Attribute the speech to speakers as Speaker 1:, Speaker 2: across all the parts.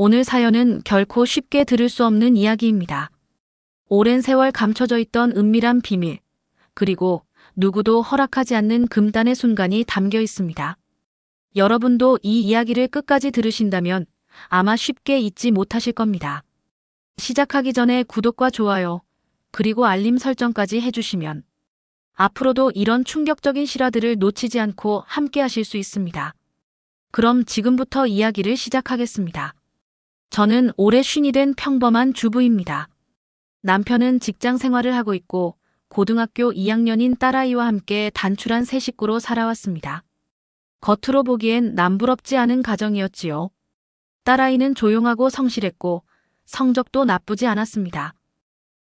Speaker 1: 오늘 사연은 결코 쉽게 들을 수 없는 이야기입니다. 오랜 세월 감춰져 있던 은밀한 비밀, 그리고 누구도 허락하지 않는 금단의 순간이 담겨 있습니다. 여러분도 이 이야기를 끝까지 들으신다면 아마 쉽게 잊지 못하실 겁니다. 시작하기 전에 구독과 좋아요, 그리고 알림 설정까지 해주시면 앞으로도 이런 충격적인 실화들을 놓치지 않고 함께 하실 수 있습니다. 그럼 지금부터 이야기를 시작하겠습니다. 저는 올해 쉰이 된 평범한 주부입니다. 남편은 직장 생활을 하고 있고 고등학교 2학년인 딸아이와 함께 단출한 세 식구로 살아왔습니다. 겉으로 보기엔 남부럽지 않은 가정이었지요. 딸아이는 조용하고 성실했고 성적도 나쁘지 않았습니다.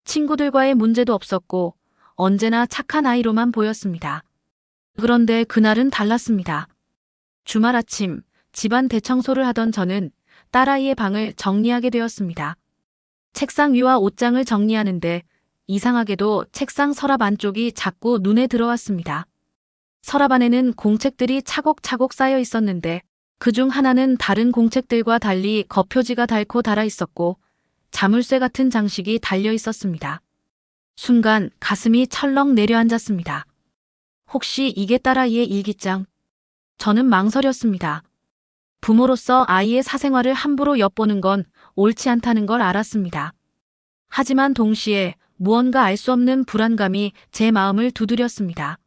Speaker 1: 친구들과의 문제도 없었고 언제나 착한 아이로만 보였습니다. 그런데 그날은 달랐습니다. 주말 아침 집안 대청소를 하던 저는 딸아이의 방을 정리하게 되었습니다. 책상 위와 옷장을 정리하는데 이상하게도 책상 서랍 안쪽이 자꾸 눈에 들어왔습니다. 서랍 안에는 공책들이 차곡차곡 쌓여 있었는데 그중 하나는 다른 공책들과 달리 겉표지가 닳고 닳아 있었고 자물쇠 같은 장식이 달려 있었습니다. 순간 가슴이 철렁 내려앉았습니다. 혹시 이게 딸아이의 일기장? 저는 망설였습니다. 부모로서 아이의 사생활을 함부로 엿보는 건 옳지 않다는 걸 알았습니다. 하지만 동시에 무언가 알 수 없는 불안감이 제 마음을 두드렸습니다.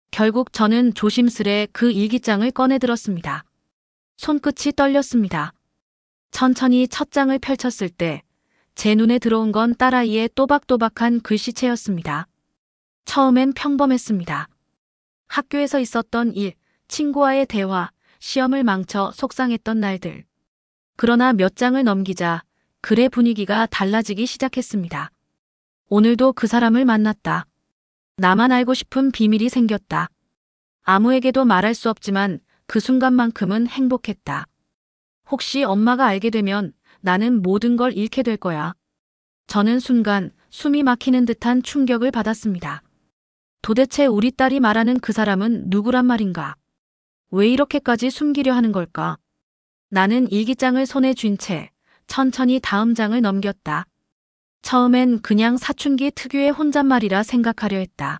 Speaker 1: 결국 저는 조심스레 그 일기장을 꺼내 들었습니다. 손끝이 떨렸습니다. 천천히 첫 장을 펼쳤을 때 제 눈에 들어온 건 딸아이의 또박또박한 글씨체였습니다. 처음엔 평범했습니다. 학교에서 있었던 일, 친구와의 대화, 시험을 망쳐 속상했던 날들. 그러나 몇 장을 넘기자 글의 분위기가 달라지기 시작했습니다. 오늘도 그 사람을 만났다. 나만 알고 싶은 비밀이 생겼다. 아무에게도 말할 수 없지만 그 순간만큼은 행복했다. 혹시 엄마가 알게 되면 나는 모든 걸 잃게 될 거야. 저는 순간 숨이 막히는 듯한 충격을 받았습니다. 도대체 우리 딸이 말하는 그 사람은 누구란 말인가? 왜 이렇게까지 숨기려 하는 걸까? 나는 일기장을 손에 쥔 채 천천히 다음 장을 넘겼다. 처음엔 그냥 사춘기 특유의 혼잣말이라 생각하려 했다.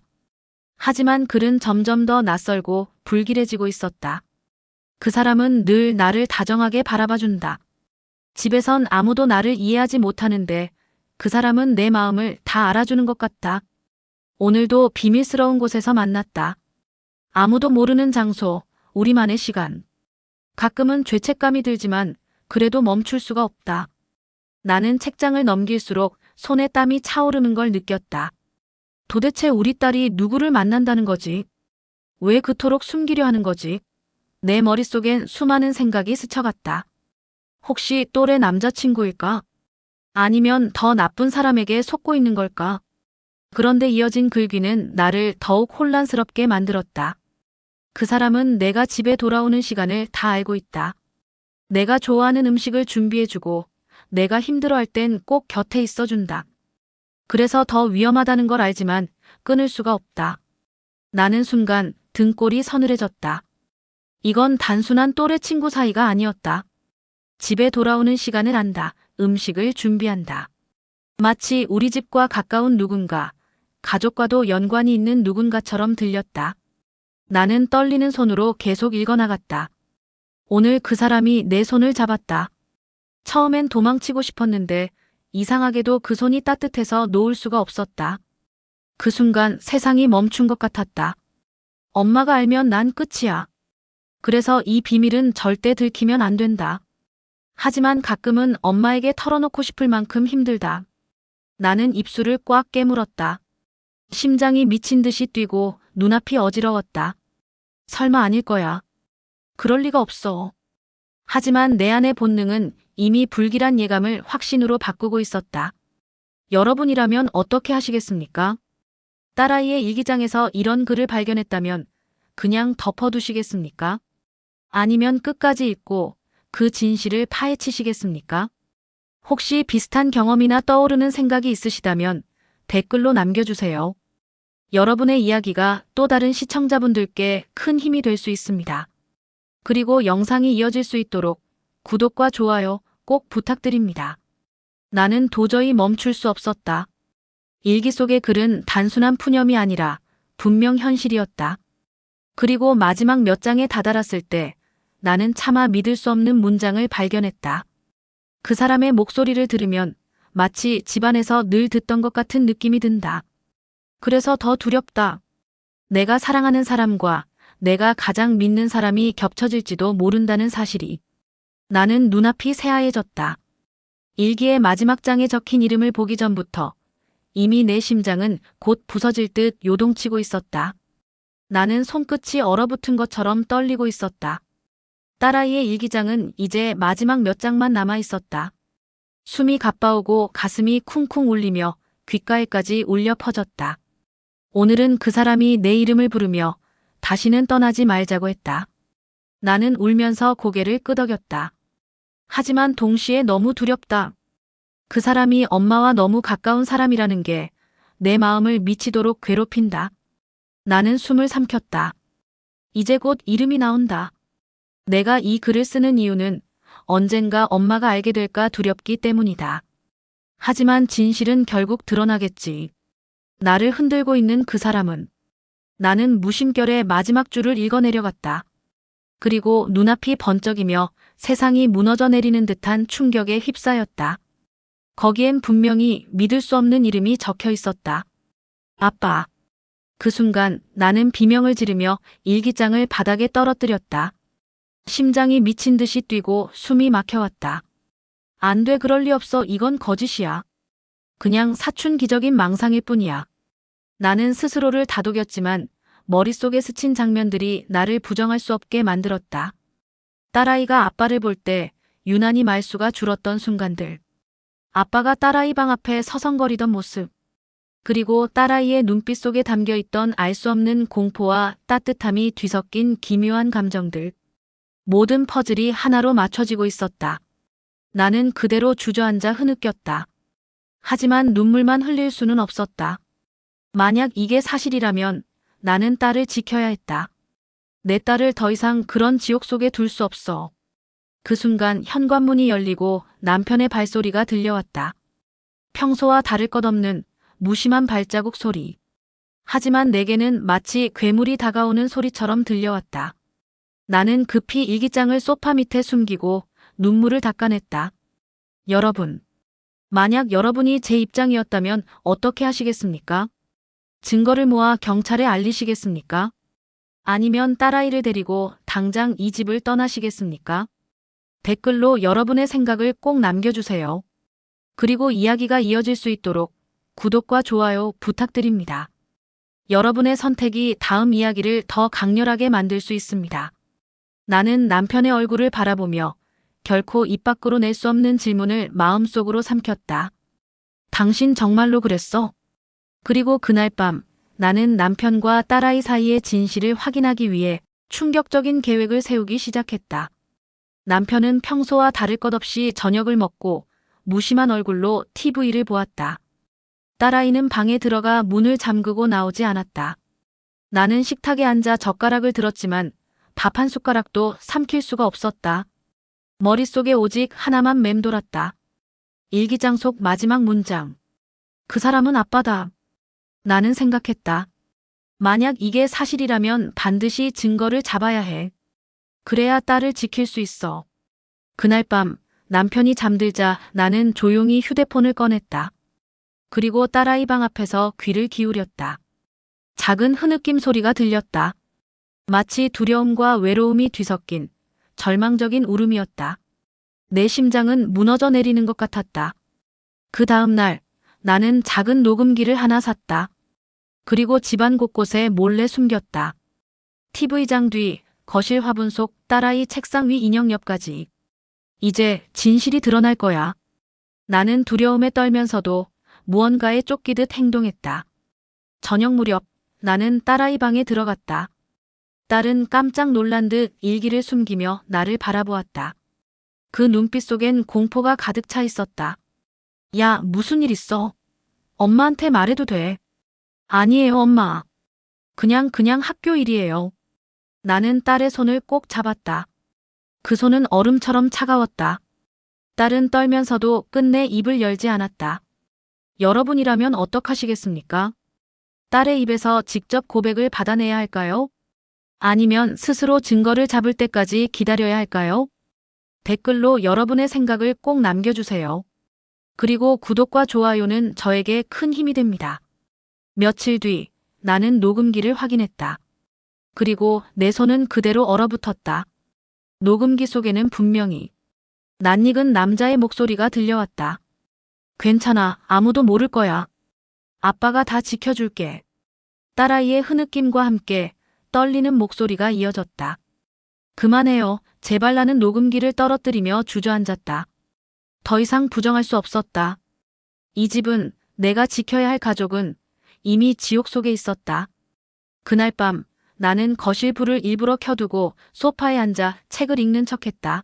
Speaker 1: 하지만 글은 점점 더 낯설고 불길해지고 있었다. 그 사람은 늘 나를 다정하게 바라봐준다. 집에선 아무도 나를 이해하지 못하는데 그 사람은 내 마음을 다 알아주는 것 같다. 오늘도 비밀스러운 곳에서 만났다. 아무도 모르는 장소, 우리만의 시간. 가끔은 죄책감이 들지만 그래도 멈출 수가 없다. 나는 책장을 넘길수록 손에 땀이 차오르는 걸 느꼈다. 도대체 우리 딸이 누구를 만난다는 거지? 왜 그토록 숨기려 하는 거지? 내 머릿속엔 수많은 생각이 스쳐갔다. 혹시 또래 남자친구일까? 아니면 더 나쁜 사람에게 속고 있는 걸까? 그런데 이어진 글귀는 나를 더욱 혼란스럽게 만들었다. 그 사람은 내가 집에 돌아오는 시간을 다 알고 있다. 내가 좋아하는 음식을 준비해주고 내가 힘들어할 땐 꼭 곁에 있어준다. 그래서 더 위험하다는 걸 알지만 끊을 수가 없다. 나는 순간 등골이 서늘해졌다. 이건 단순한 또래 친구 사이가 아니었다. 집에 돌아오는 시간을 안다. 음식을 준비한다. 마치 우리 집과 가까운 누군가, 가족과도 연관이 있는 누군가처럼 들렸다. 나는 떨리는 손으로 계속 읽어나갔다. 오늘 그 사람이 내 손을 잡았다. 처음엔 도망치고 싶었는데 이상하게도 그 손이 따뜻해서 놓을 수가 없었다. 그 순간 세상이 멈춘 것 같았다. 엄마가 알면 난 끝이야. 그래서 이 비밀은 절대 들키면 안 된다. 하지만 가끔은 엄마에게 털어놓고 싶을 만큼 힘들다. 나는 입술을 꽉 깨물었다. 심장이 미친 듯이 뛰고 눈앞이 어지러웠다. 설마 아닐 거야. 그럴 리가 없어. 하지만 내 안의 본능은 이미 불길한 예감을 확신으로 바꾸고 있었다. 여러분이라면 어떻게 하시겠습니까? 딸아이의 일기장에서 이런 글을 발견했다면 그냥 덮어두시겠습니까? 아니면 끝까지 읽고 그 진실을 파헤치시겠습니까? 혹시 비슷한 경험이나 떠오르는 생각이 있으시다면 댓글로 남겨주세요. 여러분의 이야기가 또 다른 시청자분들께 큰 힘이 될 수 있습니다. 그리고 영상이 이어질 수 있도록 구독과 좋아요 꼭 부탁드립니다. 나는 도저히 멈출 수 없었다. 일기 속의 글은 단순한 푸념이 아니라 분명 현실이었다. 그리고 마지막 몇 장에 다다랐을 때 나는 차마 믿을 수 없는 문장을 발견했다. 그 사람의 목소리를 들으면 마치 집안에서 늘 듣던 것 같은 느낌이 든다. 그래서 더 두렵다. 내가 사랑하는 사람과 내가 가장 믿는 사람이 겹쳐질지도 모른다는 사실이. 나는 눈앞이 새하얘졌다. 일기의 마지막 장에 적힌 이름을 보기 전부터 이미 내 심장은 곧 부서질 듯 요동치고 있었다. 나는 손끝이 얼어붙은 것처럼 떨리고 있었다. 딸아이의 일기장은 이제 마지막 몇 장만 남아 있었다. 숨이 가빠오고 가슴이 쿵쿵 울리며 귓가에까지 울려 퍼졌다. 오늘은 그 사람이 내 이름을 부르며 다시는 떠나지 말자고 했다. 나는 울면서 고개를 끄덕였다. 하지만 동시에 너무 두렵다. 그 사람이 엄마와 너무 가까운 사람이라는 게 내 마음을 미치도록 괴롭힌다. 나는 숨을 삼켰다. 이제 곧 이름이 나온다. 내가 이 글을 쓰는 이유는 언젠가 엄마가 알게 될까 두렵기 때문이다. 하지만 진실은 결국 드러나겠지. 나를 흔들고 있는 그 사람은. 나는 무심결에 마지막 줄을 읽어내려갔다. 그리고 눈앞이 번쩍이며 세상이 무너져 내리는 듯한 충격에 휩싸였다. 거기엔 분명히 믿을 수 없는 이름이 적혀 있었다. 아빠. 그 순간 나는 비명을 지르며 일기장을 바닥에 떨어뜨렸다. 심장이 미친 듯이 뛰고 숨이 막혀왔다. 안 돼, 그럴 리 없어. 이건 거짓이야. 그냥 사춘기적인 망상일 뿐이야. 나는 스스로를 다독였지만 머릿속에 스친 장면들이 나를 부정할 수 없게 만들었다. 딸아이가 아빠를 볼 때 유난히 말수가 줄었던 순간들. 아빠가 딸아이 방 앞에 서성거리던 모습. 그리고 딸아이의 눈빛 속에 담겨있던 알 수 없는 공포와 따뜻함이 뒤섞인 기묘한 감정들. 모든 퍼즐이 하나로 맞춰지고 있었다. 나는 그대로 주저앉아 흐느꼈다. 하지만 눈물만 흘릴 수는 없었다. 만약 이게 사실이라면 나는 딸을 지켜야 했다. 내 딸을 더 이상 그런 지옥 속에 둘 수 없어. 그 순간 현관문이 열리고 남편의 발소리가 들려왔다. 평소와 다를 것 없는 무심한 발자국 소리. 하지만 내게는 마치 괴물이 다가오는 소리처럼 들려왔다. 나는 급히 일기장을 소파 밑에 숨기고 눈물을 닦아냈다. 여러분. 만약 여러분이 제 입장이었다면 어떻게 하시겠습니까? 증거를 모아 경찰에 알리시겠습니까? 아니면 딸아이를 데리고 당장 이 집을 떠나시겠습니까? 댓글로 여러분의 생각을 꼭 남겨주세요. 그리고 이야기가 이어질 수 있도록 구독과 좋아요 부탁드립니다. 여러분의 선택이 다음 이야기를 더 강렬하게 만들 수 있습니다. 나는 남편의 얼굴을 바라보며 결코 입 밖으로 낼 수 없는 질문을 마음속으로 삼켰다. 당신 정말로 그랬어? 그리고 그날 밤 나는 남편과 딸아이 사이의 진실을 확인하기 위해 충격적인 계획을 세우기 시작했다. 남편은 평소와 다를 것 없이 저녁을 먹고 무심한 얼굴로 TV를 보았다. 딸아이는 방에 들어가 문을 잠그고 나오지 않았다. 나는 식탁에 앉아 젓가락을 들었지만 밥 한 숟가락도 삼킬 수가 없었다. 머릿속에 오직 하나만 맴돌았다. 일기장 속 마지막 문장. 그 사람은 아빠다. 나는 생각했다. 만약 이게 사실이라면 반드시 증거를 잡아야 해. 그래야 딸을 지킬 수 있어. 그날 밤 남편이 잠들자 나는 조용히 휴대폰을 꺼냈다. 그리고 딸아이 방 앞에서 귀를 기울였다. 작은 흐느낌 소리가 들렸다. 마치 두려움과 외로움이 뒤섞인 절망적인 울음이었다. 내 심장은 무너져 내리는 것 같았다. 그 다음 날 나는 작은 녹음기를 하나 샀다. 그리고 집안 곳곳에 몰래 숨겼다. TV장 뒤, 거실 화분 속, 딸아이 책상 위 인형 옆까지. 이제 진실이 드러날 거야. 나는 두려움에 떨면서도 무언가에 쫓기듯 행동했다. 저녁 무렵 나는 딸아이 방에 들어갔다. 딸은 깜짝 놀란 듯 일기를 숨기며 나를 바라보았다. 그 눈빛 속엔 공포가 가득 차 있었다. 야, 무슨 일 있어? 엄마한테 말해도 돼. 아니에요, 엄마. 그냥 학교 일이에요. 나는 딸의 손을 꼭 잡았다. 그 손은 얼음처럼 차가웠다. 딸은 떨면서도 끝내 입을 열지 않았다. 여러분이라면 어떡하시겠습니까? 딸의 입에서 직접 고백을 받아내야 할까요? 아니면 스스로 증거를 잡을 때까지 기다려야 할까요? 댓글로 여러분의 생각을 꼭 남겨주세요. 그리고 구독과 좋아요는 저에게 큰 힘이 됩니다. 며칠 뒤 나는 녹음기를 확인했다. 그리고 내 손은 그대로 얼어붙었다. 녹음기 속에는 분명히 낯익은 남자의 목소리가 들려왔다. 괜찮아, 아무도 모를 거야. 아빠가 다 지켜줄게. 딸아이의 흐느낌과 함께 떨리는 목소리가 이어졌다. 그만해요. 제발. 나는 녹음기를 떨어뜨리며 주저앉았다. 더 이상 부정할 수 없었다. 이 집은, 내가 지켜야 할 가족은 이미 지옥 속에 있었다. 그날 밤 나는 거실 불을 일부러 켜두고 소파에 앉아 책을 읽는 척했다.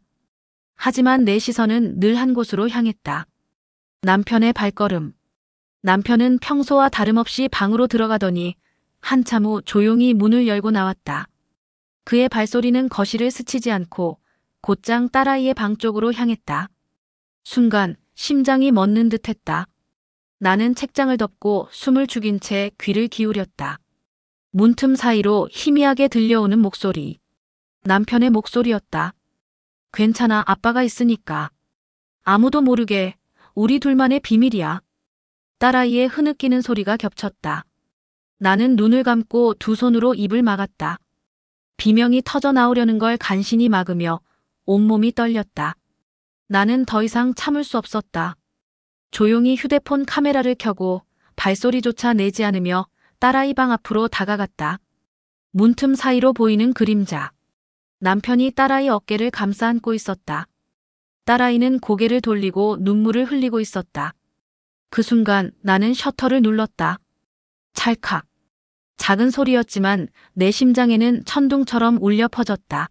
Speaker 1: 하지만 내 시선은 늘 한 곳으로 향했다. 남편의 발걸음. 남편은 평소와 다름없이 방으로 들어가더니 한참 후 조용히 문을 열고 나왔다. 그의 발소리는 거실을 스치지 않고 곧장 딸아이의 방 쪽으로 향했다. 순간 심장이 멎는 듯했다. 나는 책장을 덮고 숨을 죽인 채 귀를 기울였다. 문틈 사이로 희미하게 들려오는 목소리. 남편의 목소리였다. 괜찮아, 아빠가 있으니까. 아무도 모르게, 우리 둘만의 비밀이야. 딸아이의 흐느끼는 소리가 겹쳤다. 나는 눈을 감고 두 손으로 입을 막았다. 비명이 터져 나오려는 걸 간신히 막으며 온몸이 떨렸다. 나는 더 이상 참을 수 없었다. 조용히 휴대폰 카메라를 켜고 발소리조차 내지 않으며 딸아이 방 앞으로 다가갔다. 문틈 사이로 보이는 그림자. 남편이 딸아이 어깨를 감싸 안고 있었다. 딸아이는 고개를 돌리고 눈물을 흘리고 있었다. 그 순간 나는 셔터를 눌렀다. 찰칵. 작은 소리였지만 내 심장에는 천둥처럼 울려 퍼졌다.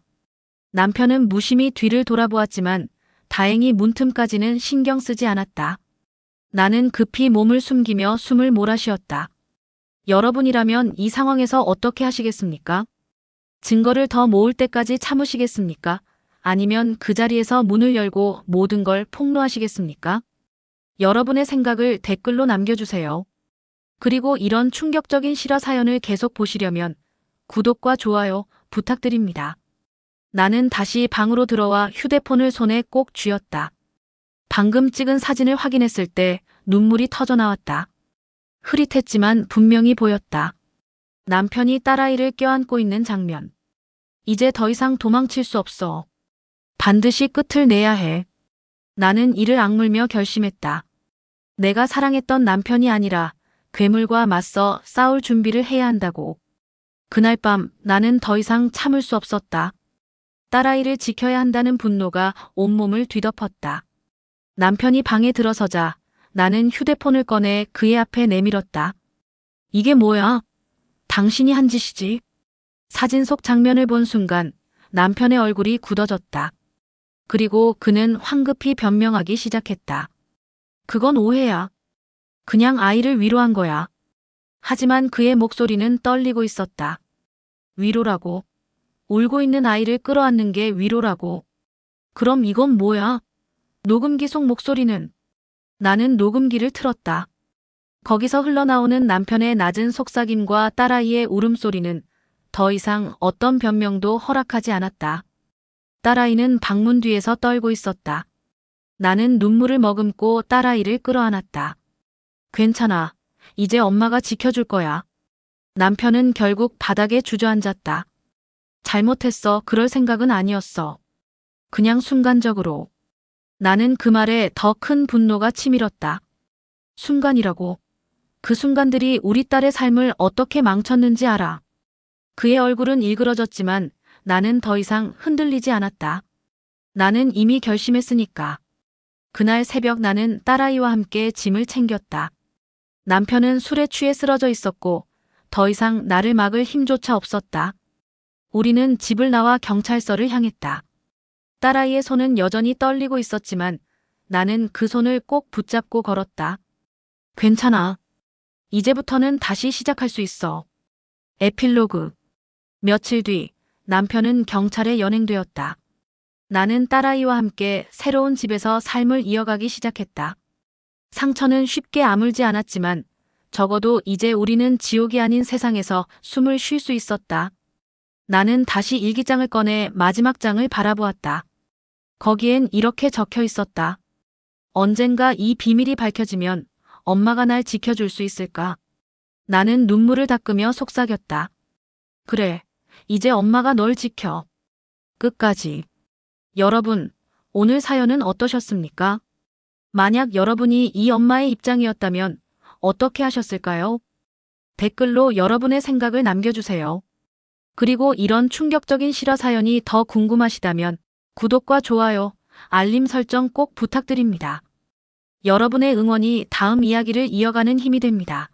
Speaker 1: 남편은 무심히 뒤를 돌아보았지만 다행히 문틈까지는 신경 쓰지 않았다. 나는 급히 몸을 숨기며 숨을 몰아쉬었다. 여러분이라면 이 상황에서 어떻게 하시겠습니까? 증거를 더 모을 때까지 참으시겠습니까? 아니면 그 자리에서 문을 열고 모든 걸 폭로하시겠습니까? 여러분의 생각을 댓글로 남겨주세요. 그리고 이런 충격적인 실화 사연을 계속 보시려면 구독과 좋아요 부탁드립니다. 나는 다시 방으로 들어와 휴대폰을 손에 꼭 쥐었다. 방금 찍은 사진을 확인했을 때 눈물이 터져 나왔다. 흐릿했지만 분명히 보였다. 남편이 딸아이를 껴안고 있는 장면. 이제 더 이상 도망칠 수 없어. 반드시 끝을 내야 해. 나는 이를 악물며 결심했다. 내가 사랑했던 남편이 아니라 괴물과 맞서 싸울 준비를 해야 한다고. 그날 밤 나는 더 이상 참을 수 없었다. 딸아이를 지켜야 한다는 분노가 온몸을 뒤덮었다. 남편이 방에 들어서자 나는 휴대폰을 꺼내 그의 앞에 내밀었다. 이게 뭐야? 당신이 한 짓이지. 사진 속 장면을 본 순간 남편의 얼굴이 굳어졌다. 그리고 그는 황급히 변명하기 시작했다. 그건 오해야. 그냥 아이를 위로한 거야. 하지만 그의 목소리는 떨리고 있었다. 위로라고. 울고 있는 아이를 끌어안는 게 위로라고. 그럼 이건 뭐야? 녹음기 속 목소리는. 나는 녹음기를 틀었다. 거기서 흘러나오는 남편의 낮은 속삭임과 딸아이의 울음소리는 더 이상 어떤 변명도 허락하지 않았다. 딸아이는 방문 뒤에서 떨고 있었다. 나는 눈물을 머금고 딸아이를 끌어안았다. 괜찮아. 이제 엄마가 지켜줄 거야. 남편은 결국 바닥에 주저앉았다. 잘못했어. 그럴 생각은 아니었어. 그냥 순간적으로. 나는 그 말에 더 큰 분노가 치밀었다. 순간이라고. 그 순간들이 우리 딸의 삶을 어떻게 망쳤는지 알아. 그의 얼굴은 일그러졌지만 나는 더 이상 흔들리지 않았다. 나는 이미 결심했으니까. 그날 새벽 나는 딸아이와 함께 짐을 챙겼다. 남편은 술에 취해 쓰러져 있었고 더 이상 나를 막을 힘조차 없었다. 우리는 집을 나와 경찰서를 향했다. 딸아이의 손은 여전히 떨리고 있었지만 나는 그 손을 꼭 붙잡고 걸었다. 괜찮아. 이제부터는 다시 시작할 수 있어. 에필로그. 며칠 뒤 남편은 경찰에 연행되었다. 나는 딸아이와 함께 새로운 집에서 삶을 이어가기 시작했다. 상처는 쉽게 아물지 않았지만 적어도 이제 우리는 지옥이 아닌 세상에서 숨을 쉴 수 있었다. 나는 다시 일기장을 꺼내 마지막 장을 바라보았다. 거기엔 이렇게 적혀 있었다. 언젠가 이 비밀이 밝혀지면 엄마가 날 지켜줄 수 있을까? 나는 눈물을 닦으며 속삭였다. 그래, 이제 엄마가 널 지켜. 끝까지. 여러분, 오늘 사연은 어떠셨습니까? 만약 여러분이 이 엄마의 입장이었다면 어떻게 하셨을까요? 댓글로 여러분의 생각을 남겨주세요. 그리고 이런 충격적인 실화 사연이 더 궁금하시다면 구독과 좋아요, 알림 설정 꼭 부탁드립니다. 여러분의 응원이 다음 이야기를 이어가는 힘이 됩니다.